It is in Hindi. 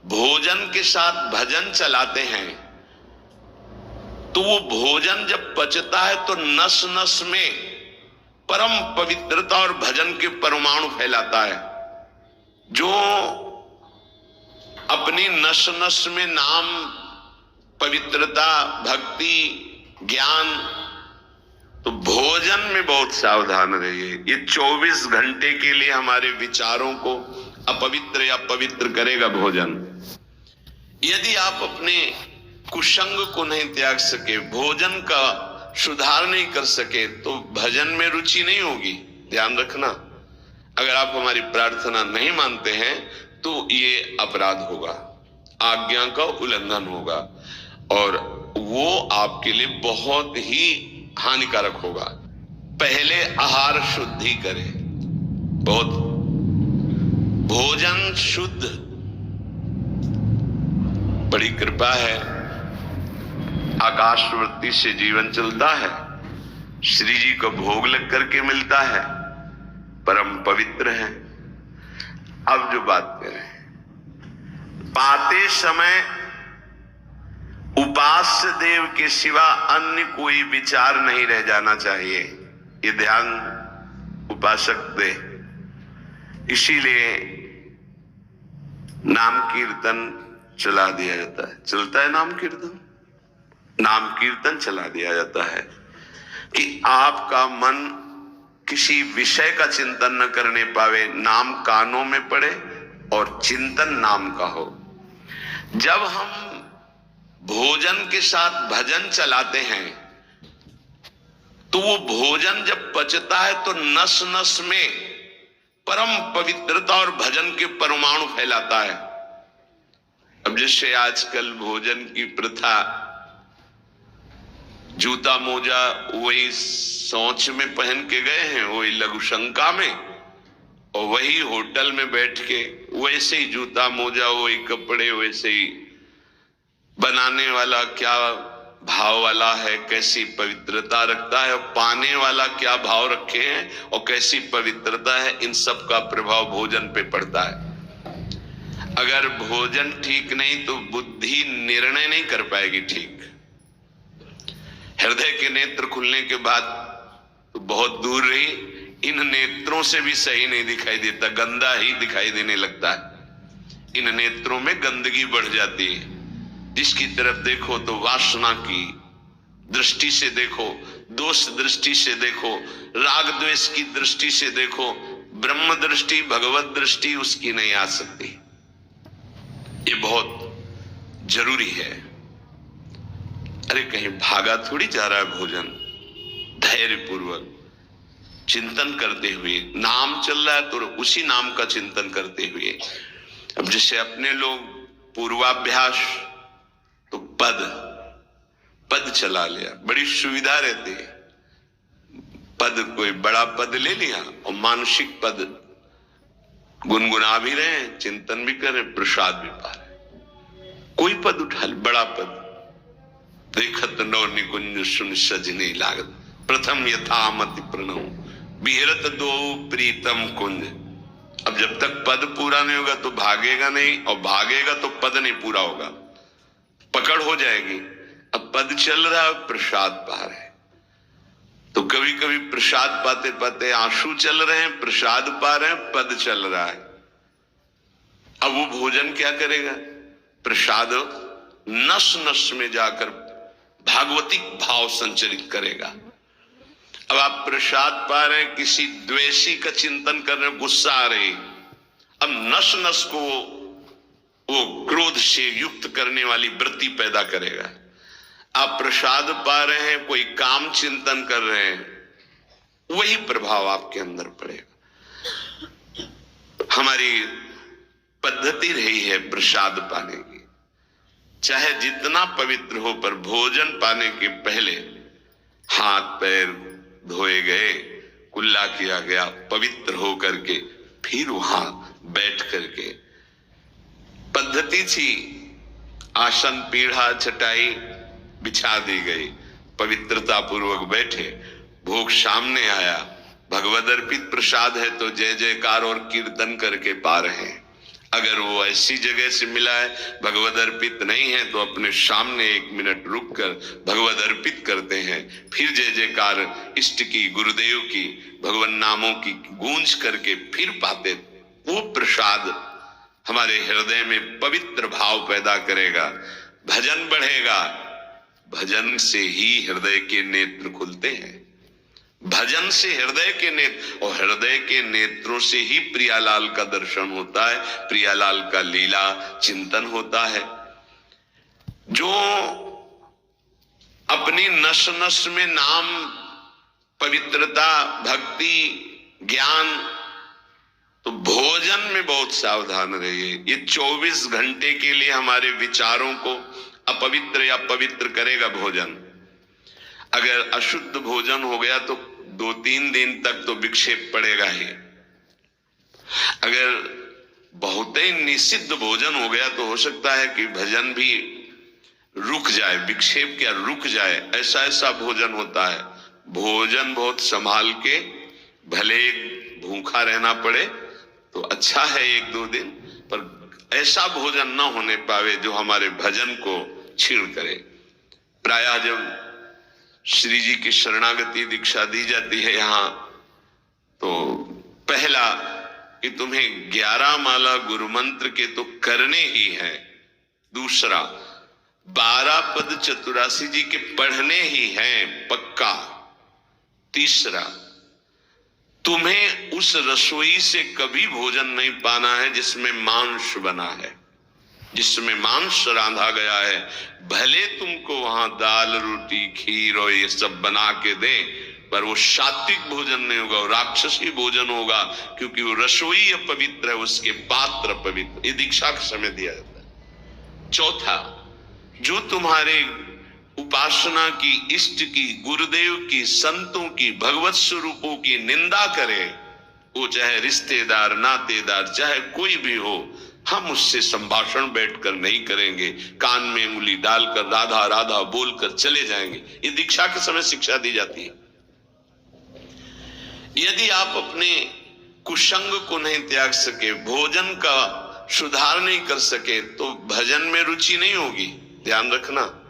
भोजन के साथ भजन चलाते हैं तो वो भोजन जब पचता है तो नस नस में परम पवित्रता और भजन के परमाणु फैलाता है। जो अपनी नस नस में नाम, पवित्रता, भक्ति, ज्ञान, तो भोजन में बहुत सावधान रहिए। ये 24 घंटे के लिए हमारे विचारों को अपवित्र या पवित्र करेगा भोजन। यदि आप अपने कुसंग को नहीं त्याग सके, भोजन का सुधार नहीं कर सके, तो भजन में रुचि नहीं होगी। ध्यान रखना, अगर आप हमारी प्रार्थना नहीं मानते हैं तो ये अपराध होगा, आज्ञा का उल्लंघन होगा और वो आपके लिए बहुत ही हानिकारक होगा। पहले आहार शुद्धि करें, बहुत भोजन शुद्ध, बड़ी कृपा है, आकाशवृत्ति से जीवन चलता है, श्री जी को भोग लग करके मिलता है, परम पवित्र है। अब जो बात करें, पाते समय उपास्य देव के सिवा अन्य कोई विचार नहीं रह जाना चाहिए। ये ध्यान उपासक दे। इसीलिए नाम कीर्तन चला दिया जाता है। चलता है नाम कीर्तन, नाम कीर्तन चला दिया जाता है कि आपका मन किसी विषय का चिंतन न करने पावे, नाम कानों में पड़े और चिंतन नाम का हो। जब हम भोजन के साथ भजन चलाते हैं तो वो भोजन जब पचता है तो नस नस में परम पवित्रता और भजन के परमाणु फैलाता है। अब जैसे आजकल भोजन की प्रथा, जूता मोजा वही सोच में पहन के गए हैं, वही लघु शंका में, और वही होटल में बैठ के वैसे ही जूता मोजा, वही कपड़े, वैसे ही बनाने वाला क्या भाव वाला है, कैसी पवित्रता रखता है, और पाने वाला क्या भाव रखे हैं और कैसी पवित्रता है, इन सब का प्रभाव भोजन पे पड़ता है। अगर भोजन ठीक नहीं तो बुद्धि निर्णय नहीं कर पाएगी ठीक। हृदय के नेत्र खुलने के बाद तो बहुत दूर रही, इन नेत्रों से भी सही नहीं दिखाई देता, गंदा ही दिखाई देने लगता है। इन नेत्रों में गंदगी बढ़ जाती है। जिसकी तरफ देखो तो वासना की दृष्टि से देखो, दोष दृष्टि से देखो, राग द्वेष की दृष्टि से देखो, ब्रह्म दृष्टि, भगवत दृष्टि उसकी नहीं आ सकती। ये बहुत जरूरी है। अरे कहीं भागा थोड़ी जा रहा है भोजन, धैर्य पूर्वक चिंतन करते हुए, नाम चल रहा है तो उसी नाम का चिंतन करते हुए। अब जैसे अपने लोग पूर्वाभ्यास तो पद चला लिया, बड़ी सुविधा रहती है। पद, कोई बड़ा पद ले लिया और मानसिक पद गुनगुना भी रहे, चिंतन भी कर रहे, प्रसाद भी पा रहे। कोई पद उठा ले, बड़ा पद, देखत नौ निकुंज सुन सजनी लागत, प्रथम यथामति प्रणव विहरत दो प्रीतम कुंज। अब जब तक पद पूरा नहीं होगा तो भागेगा नहीं, और भागेगा तो पद नहीं पूरा होगा, पकड़ हो जाएगी। अब पद चल रहा है, प्रसाद पा रहे, तो कभी कभी प्रसाद पाते पाते आंसू चल रहे हैं, प्रसाद पा रहे हैं, पद चल रहा है। अब वो भोजन क्या करेगा? प्रसाद नस नस में जाकर भागवतिक भाव संचरित करेगा। अब आप प्रसाद पा रहे हैं, किसी द्वेषी का चिंतन कर रहे हैं, गुस्सा आ रही, अब नस नस को वो क्रोध से युक्त करने वाली वृत्ति पैदा करेगा। आप प्रसाद पा रहे हैं, कोई काम चिंतन कर रहे हैं, वही प्रभाव आपके अंदर पड़ेगा। हमारी पद्धति रही है प्रसाद पाने की, चाहे जितना पवित्र हो, पर भोजन पाने के पहले हाथ पैर धोए गए, कुल्ला किया गया, पवित्र हो करके फिर वहां बैठ करके, पद्धति थी, आसन पीढ़ा चटाई बिछा दी गई, पवित्रता पूर्वक बैठे, भोग सामने आया, भगवद अर्पित प्रसाद है तो जय जयकार और कीर्तन करके पा रहे हैं। अगर वो ऐसी जगह से मिला है, भगवद अर्पित नहीं है, तो अपने सामने 1 मिनट रुक कर भगवद अर्पित करते हैं, फिर जय जयकार इष्ट की, गुरुदेव की, भगवान नामों की गूंज करके फिर पाते। वो प्रसाद हमारे हृदय में पवित्र भाव पैदा करेगा, भजन बढ़ेगा। भजन से ही हृदय के नेत्र खुलते हैं, भजन से हृदय के नेत्र, और हृदय के नेत्रों से ही प्रियालाल का दर्शन होता है, प्रियालाल का लीला चिंतन होता है। जो अपनी नस नस में नाम, पवित्रता, भक्ति, ज्ञान, तो भोजन में बहुत सावधान रहिए। ये 24 घंटे के लिए हमारे विचारों को अपवित्र या पवित्र करेगा भोजन। अगर अशुद्ध भोजन हो गया तो 2-3 दिन तक तो विक्षेप पड़ेगा ही। अगर बहुत ही निषिद्ध भोजन हो गया तो हो सकता है कि भजन भी रुक जाए, विक्षेप क्या रुक जाए, ऐसा ऐसा भोजन होता है। भोजन बहुत संभाल के, भले भूखा रहना पड़े तो अच्छा है 1-2 दिन, पर ऐसा भोजन न होने पावे जो हमारे भजन को छीण करे। प्रायः जब श्री जी की शरणागति दीक्षा दी जाती है यहाँ, तो पहला कि तुम्हें 11 माला गुरु मंत्र के तो करने ही है, दूसरा 12 पद चतुरासी जी के पढ़ने ही हैं पक्का, तीसरा तुम्हें उस रसोई से कभी भोजन नहीं पाना है जिसमें मांस बना है, जिसमें मांस रांधा गया है। भले तुमको वहां दाल, रोटी, खीर और ये सब बना के दे, पर वो सात्विक भोजन नहीं होगा, वो राक्षसी भोजन होगा, क्योंकि वो रसोई अपवित्र है, उसके पात्र पवित्र। ये दीक्षा के समय दिया जाता है। चौथा, जो तुम्हारे उपासना की, इष्ट की, गुरुदेव की, संतों की, भगवत स्वरूपों की निंदा करे, वो चाहे रिश्तेदार, नातेदार, चाहे कोई भी हो, हम उससे संभाषण बैठकर नहीं करेंगे, कान में उंगली डालकर राधा राधा बोलकर चले जाएंगे। ये दीक्षा के समय शिक्षा दी जाती है। यदि आप अपने कुसंग को नहीं त्याग सके, भोजन का सुधार नहीं कर सके, तो भजन में रुचि नहीं होगी, ध्यान रखना।